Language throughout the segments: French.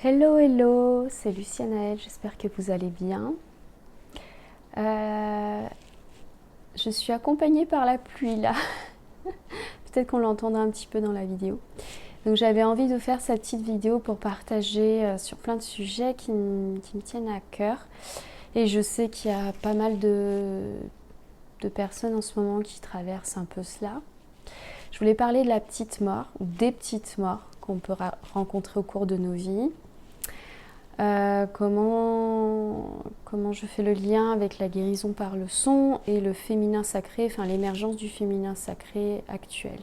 Hello, hello, c'est Lucienne Ael, j'espère que vous allez bien. Je suis accompagnée par la pluie là, peut-être qu'on l'entendra un petit peu dans la vidéo. Donc j'avais envie de faire cette petite vidéo pour partager sur plein de sujets qui me tiennent à cœur. Et je sais qu'il y a pas mal de personnes en ce moment qui traversent un peu cela. Je voulais parler de la petite mort, ou des petites morts qu'on peut rencontrer au cours de nos vies. Comment je fais le lien avec la guérison par le son et le féminin sacré, enfin l'émergence du féminin sacré actuel.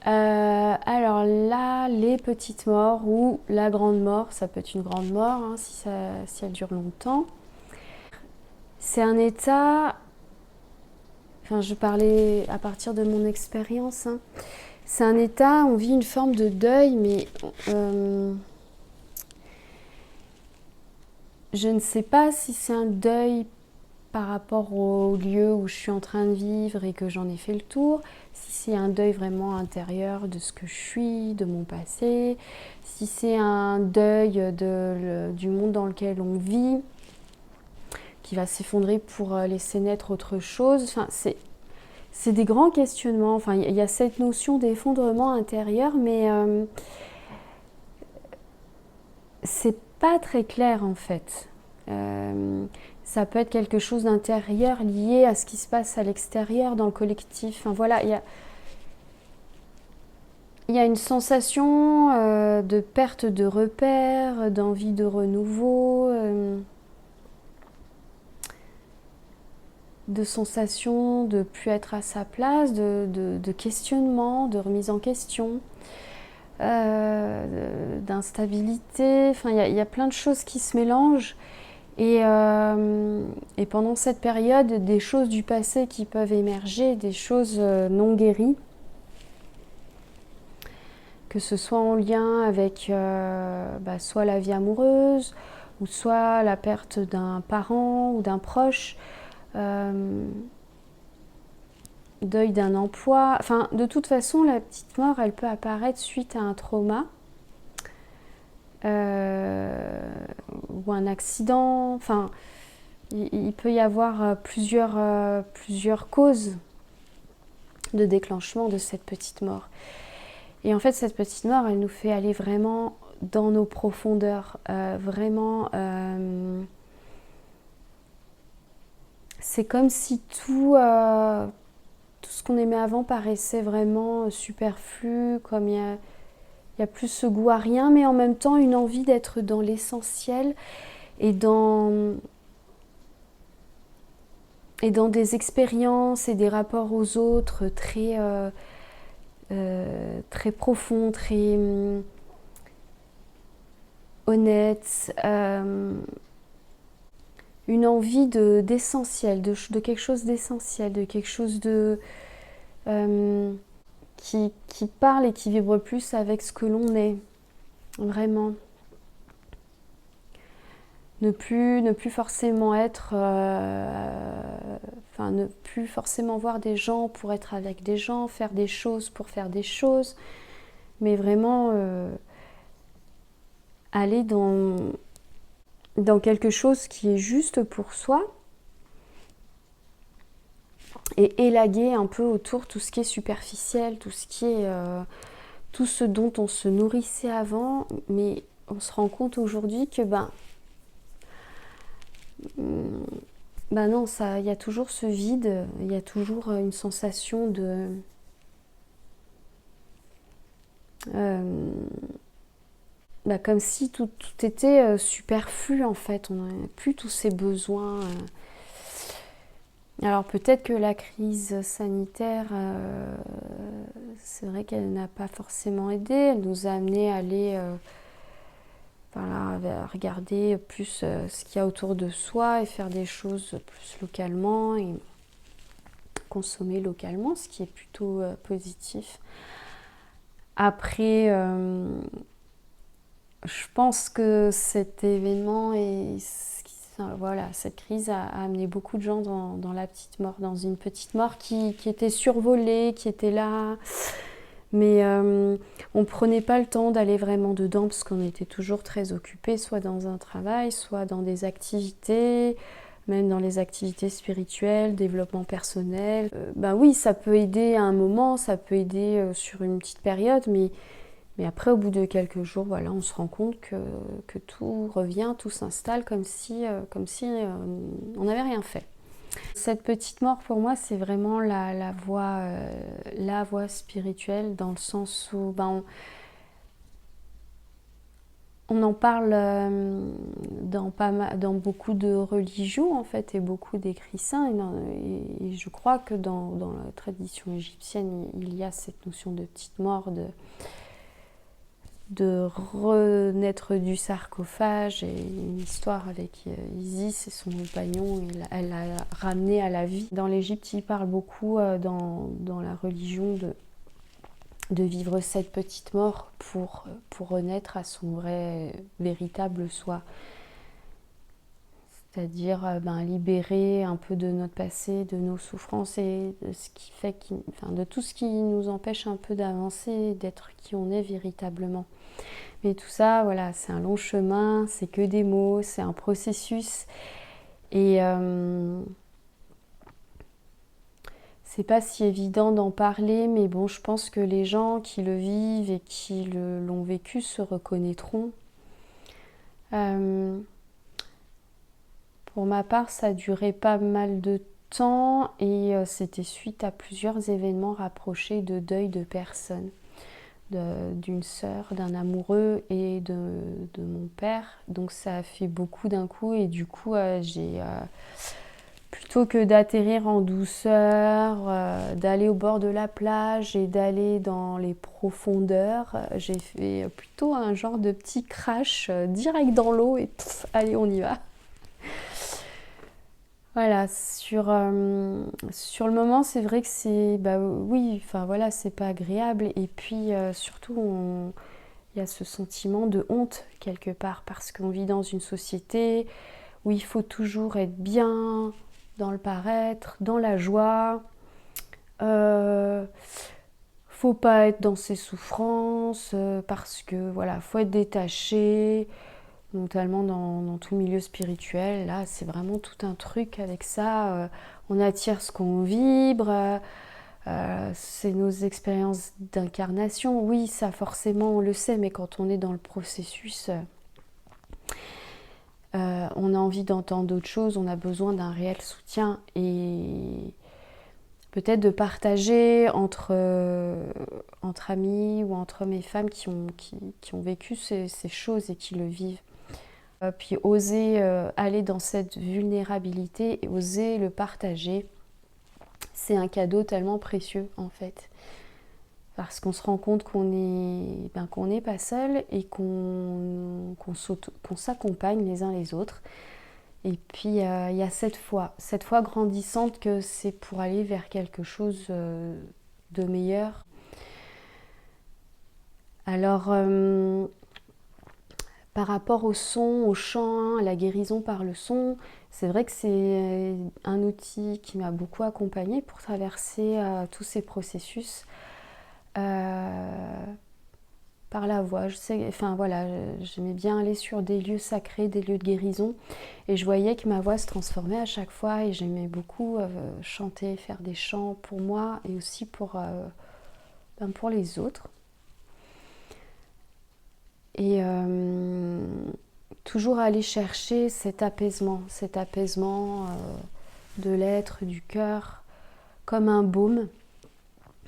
Alors là, les petites morts ou la grande mort, ça peut être une grande mort hein, si elle dure longtemps. C'est un état, enfin je parlais à partir de mon expérience, hein, c'est un état, on vit une forme de deuil, mais je ne sais pas si c'est un deuil par rapport au lieu où je suis en train de vivre et que j'en ai fait le tour, si c'est un deuil vraiment intérieur de ce que je suis, de mon passé, si c'est un deuil du monde dans lequel on vit, qui va s'effondrer pour laisser naître autre chose. Enfin, c'est des grands questionnements. Enfin, il y a cette notion d'effondrement intérieur, mais c'est pas très clair en fait. Ça peut être quelque chose d'intérieur lié à ce qui se passe à l'extérieur, dans le collectif. Enfin, voilà, il y a une sensation de perte de repères, d'envie de renouveau, de sensation de ne plus être à sa place, de questionnement, de remise en question, d'instabilité. Enfin, il y a plein de choses qui se mélangent. Et pendant cette période, des choses du passé qui peuvent émerger, des choses non guéries, que ce soit en lien avec soit la vie amoureuse, ou soit la perte d'un parent ou d'un proche, deuil d'un emploi. Enfin, de toute façon, la petite mort, elle peut apparaître suite à un trauma ou un accident. Enfin, il peut y avoir plusieurs causes de déclenchement de cette petite mort. Et en fait, cette petite mort, elle nous fait aller vraiment dans nos profondeurs. C'est comme si tout ce qu'on aimait avant paraissait vraiment superflu, comme il y a plus ce goût à rien, mais en même temps une envie d'être dans l'essentiel et dans des expériences et des rapports aux autres très profonds, très honnêtes, une envie d'essentiel, de quelque chose d'essentiel, de quelque chose qui parle et qui vibre plus avec ce que l'on est, vraiment. Ne plus forcément être, ne plus forcément voir des gens pour être avec des gens, faire des choses pour faire des choses, mais vraiment aller dans quelque chose qui est juste pour soi et élaguer un peu autour tout ce qui est superficiel, tout ce dont on se nourrissait avant, mais on se rend compte aujourd'hui que non, il y a toujours ce vide, il y a toujours une sensation de comme si tout était superflu en fait, on n'avait plus tous ces besoins. Alors peut-être que la crise sanitaire, c'est vrai qu'elle n'a pas forcément aidé, elle nous a amené à aller à regarder plus ce qu'il y a autour de soi et faire des choses plus localement et consommer localement, ce qui est plutôt positif. Après, je pense que cet événement et cette crise a amené beaucoup de gens dans la petite mort, dans une petite mort qui était survolée, qui était là, Mais on ne prenait pas le temps d'aller vraiment dedans parce qu'on était toujours très occupés, soit dans un travail, soit dans des activités, même dans les activités spirituelles, développement personnel. Ben oui, ça peut aider à un moment, ça peut aider sur une petite période, mais après, au bout de quelques jours, voilà, on se rend compte que tout revient, tout s'installe comme si on n'avait rien fait. Cette petite mort, pour moi, c'est vraiment la voie spirituelle, dans le sens où on en parle dans beaucoup de religions, en fait, et beaucoup d'écrits saints. Et je crois que dans la tradition égyptienne, il y a cette notion de petite mort, de renaître du sarcophage, et une histoire avec Isis et son compagnon, elle l'a ramené à la vie. Dans l'Égypte, il parle beaucoup dans la religion de vivre cette petite mort pour renaître à son vrai, véritable soi. C'est-à-dire libérer un peu de notre passé, de nos souffrances et de ce qui fait de tout ce qui nous empêche un peu d'avancer, d'être qui on est véritablement. Mais tout ça, voilà, c'est un long chemin, c'est que des mots, c'est un processus. Et c'est pas si évident d'en parler, mais bon, je pense que les gens qui le vivent et qui l'ont vécu se reconnaîtront. Pour ma part, ça a duré pas mal de temps et c'était suite à plusieurs événements rapprochés de deuil de personnes. D'une sœur, d'un amoureux et de mon père. Donc ça a fait beaucoup d'un coup et du coup plutôt que d'atterrir en douceur, d'aller au bord de la plage et d'aller dans les profondeurs, j'ai fait plutôt un genre de petit crash direct dans l'eau et allez, on y va. Voilà, sur le moment, c'est vrai que c'est, oui, enfin voilà, c'est pas agréable. Et puis surtout, il y a ce sentiment de honte quelque part parce qu'on vit dans une société où il faut toujours être bien, dans le paraître, dans la joie. Faut pas être dans ses souffrances parce que voilà, faut être détaché. Notamment dans tout milieu spirituel, là c'est vraiment tout un truc avec ça, on attire ce qu'on vibre, c'est nos expériences d'incarnation, oui ça forcément on le sait, mais quand on est dans le processus, on a envie d'entendre d'autres choses, on a besoin d'un réel soutien et peut-être de partager entre amis ou entre hommes et femmes qui ont vécu ces choses et qui le vivent. Puis oser aller dans cette vulnérabilité et oser le partager, c'est un cadeau tellement précieux en fait. Parce qu'on se rend compte qu'on n'est pas seul et qu'on s'accompagne les uns les autres. Et puis il y a cette foi grandissante que c'est pour aller vers quelque chose de meilleur. Alors par rapport au son, au chant, à la guérison par le son, c'est vrai que c'est un outil qui m'a beaucoup accompagnée pour traverser tous ces processus par la voix. J'aimais bien aller sur des lieux sacrés, des lieux de guérison, et je voyais que ma voix se transformait à chaque fois, et j'aimais beaucoup chanter, faire des chants pour moi et aussi pour les autres. Et toujours aller chercher cet apaisement de l'être, du cœur, comme un baume.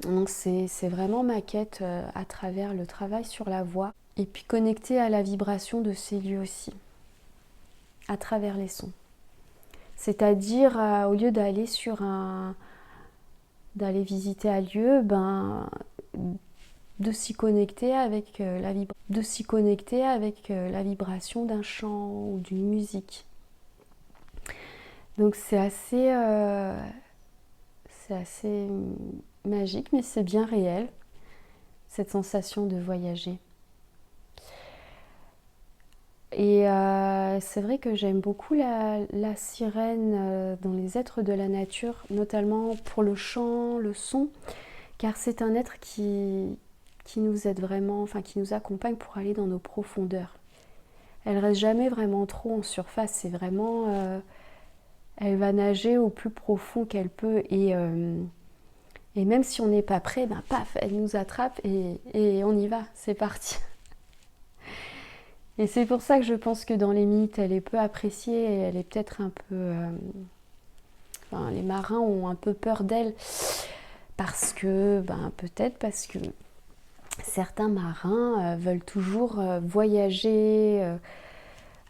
Donc c'est vraiment ma quête à travers le travail sur la voix. Et puis connecter à la vibration de ces lieux aussi, à travers les sons. C'est-à-dire, au lieu d'aller d'aller visiter un lieu, de s'y connecter avec la vibration d'un chant ou d'une musique. Donc c'est assez magique, mais c'est bien réel, cette sensation de voyager. Et c'est vrai que j'aime beaucoup la sirène dans les êtres de la nature, notamment pour le chant, le son, car c'est un être qui qui nous aide vraiment, enfin qui nous accompagne pour aller dans nos profondeurs. Elle reste jamais vraiment trop en surface, c'est vraiment... elle va nager au plus profond qu'elle peut et même si on n'est pas prêt, ben paf, elle nous attrape et on y va, c'est parti. Et c'est pour ça que je pense que dans les mythes, elle est peu appréciée et elle est peut-être un peu... enfin, les marins ont un peu peur d'elle parce que, peut-être parce que certains marins veulent toujours voyager,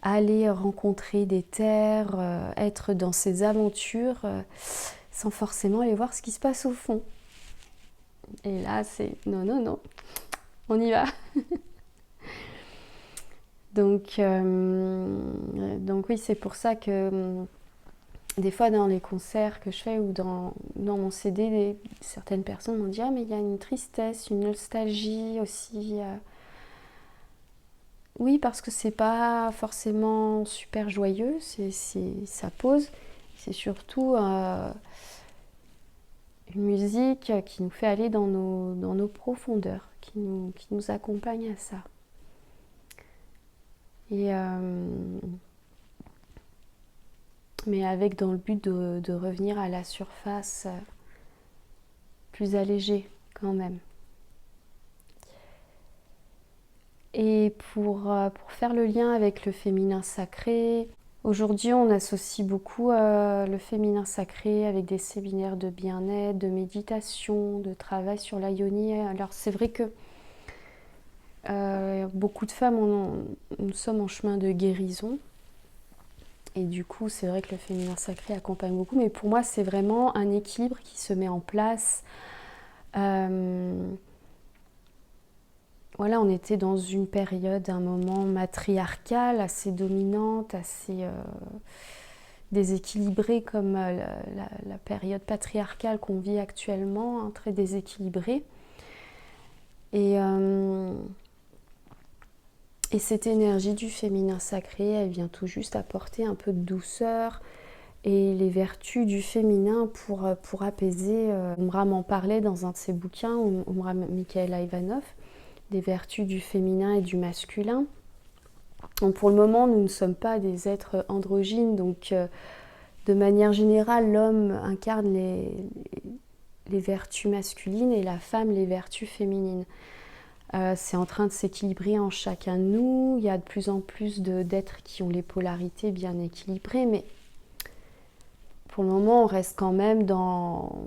aller rencontrer des terres, être dans ces aventures sans forcément aller voir ce qui se passe au fond. Et là, c'est non, non, non, on y va. Donc oui, c'est pour ça que des fois dans les concerts que je fais ou dans mon CD, certaines personnes m'ont dit « Ah, mais il y a une tristesse, une nostalgie aussi. » Oui, parce que c'est pas forcément super joyeux, ça pose. C'est surtout une musique qui nous fait aller dans nos profondeurs, qui nous accompagne à ça. Et mais avec dans le but de revenir à la surface plus allégée quand même. Et pour faire le lien avec le féminin sacré, aujourd'hui on associe beaucoup le féminin sacré avec des séminaires de bien-être, de méditation, de travail sur la yoni. Alors c'est vrai que beaucoup de femmes, nous sommes en chemin de guérison. Et du coup, c'est vrai que le féminin sacré accompagne beaucoup. Mais pour moi, c'est vraiment un équilibre qui se met en place. Voilà, on était dans une période, un moment matriarcal, assez dominante, assez déséquilibrée comme la période patriarcale qu'on vit actuellement, hein, très déséquilibrée. Et cette énergie du féminin sacré, elle vient tout juste apporter un peu de douceur et les vertus du féminin pour apaiser. Omra m'en parlait dans un de ses bouquins, Omra Michaela Ivanov, des vertus du féminin et du masculin. Donc pour le moment, nous ne sommes pas des êtres androgynes, donc de manière générale, l'homme incarne les vertus masculines et la femme les vertus féminines. C'est en train de s'équilibrer en chacun de nous. Il y a de plus en plus d'êtres qui ont les polarités bien équilibrées, mais pour le moment, on reste quand même dans...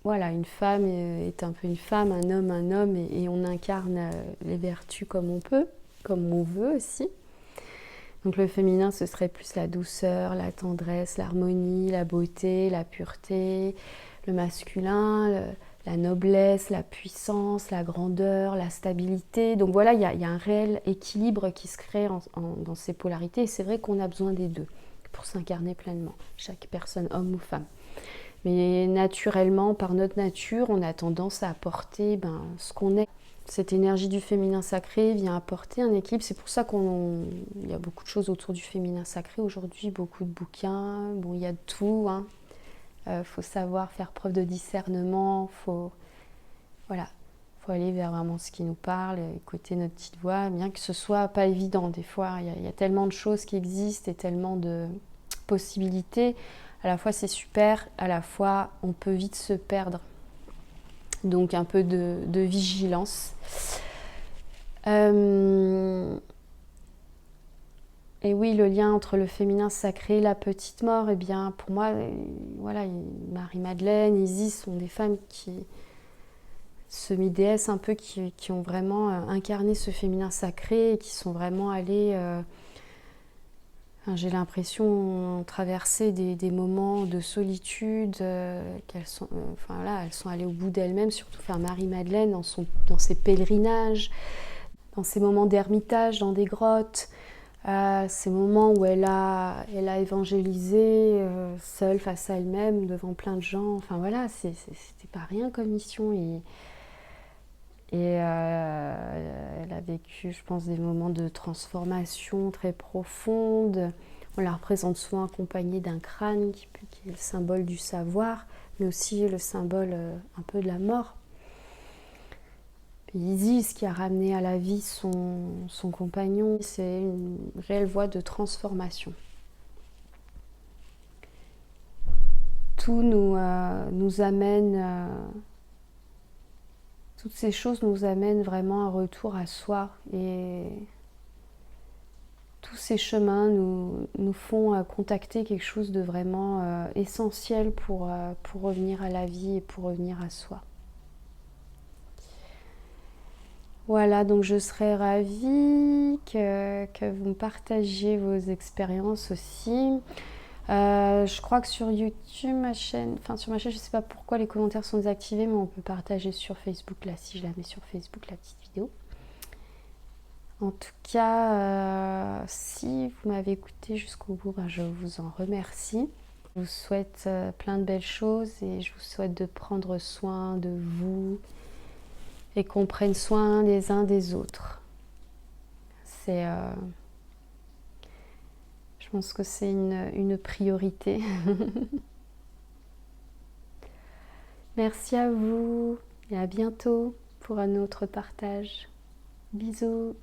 Voilà, une femme est un peu une femme, un homme, et on incarne les vertus comme on peut, comme on veut aussi. Donc le féminin, ce serait plus la douceur, la tendresse, l'harmonie, la beauté, la pureté. Le masculin, la noblesse, la puissance, la grandeur, la stabilité. Donc voilà, il y a un réel équilibre qui se crée dans ces polarités. Et c'est vrai qu'on a besoin des deux pour s'incarner pleinement, chaque personne, homme ou femme. Mais naturellement, par notre nature, on a tendance à apporter ce qu'on est. Cette énergie du féminin sacré vient apporter un équilibre. C'est pour ça qu'il y a beaucoup de choses autour du féminin sacré aujourd'hui, beaucoup de bouquins. Bon, il y a de tout, hein. Faut savoir faire preuve de discernement, faut aller vers vraiment ce qui nous parle, écouter notre petite voix, bien que ce soit pas évident des fois. Il y a tellement de choses qui existent et tellement de possibilités. À la fois c'est super, à la fois on peut vite se perdre. Donc un peu de vigilance. Et oui, le lien entre le féminin sacré et la petite mort, eh bien, pour moi, voilà, Marie-Madeleine, Isis sont des femmes semi-déesses un peu, qui ont vraiment incarné ce féminin sacré et qui sont vraiment allées, j'ai l'impression, traverser des moments de solitude, elles sont allées au bout d'elles-mêmes, surtout Marie-Madeleine dans ses pèlerinages, dans ses moments d'ermitage, dans des grottes. Ces moments où elle a évangélisé seule face à elle-même devant plein de gens, enfin voilà, c'était pas rien comme mission et elle a vécu, je pense, des moments de transformation très profondes. On la représente souvent accompagnée d'un crâne qui est le symbole du savoir, mais aussi le symbole un peu de la mort. Isis qui a ramené à la vie son compagnon. C'est une réelle voie de transformation. Tout nous amène, toutes ces choses nous amènent vraiment un retour à soi, et tous ces chemins nous font contacter quelque chose de vraiment essentiel pour revenir à la vie et pour revenir à soi. Voilà, donc je serais ravie que vous me partagiez vos expériences aussi. Je crois que sur YouTube, sur ma chaîne, je ne sais pas pourquoi les commentaires sont désactivés, mais on peut partager sur Facebook, là, si je la mets sur Facebook, la petite vidéo. En tout cas, si vous m'avez écouté jusqu'au bout, je vous en remercie. Je vous souhaite plein de belles choses et je vous souhaite de prendre soin de vous et qu'on prenne soin des uns des autres. Je pense que c'est une priorité. Merci à vous et à bientôt pour un autre partage. Bisous.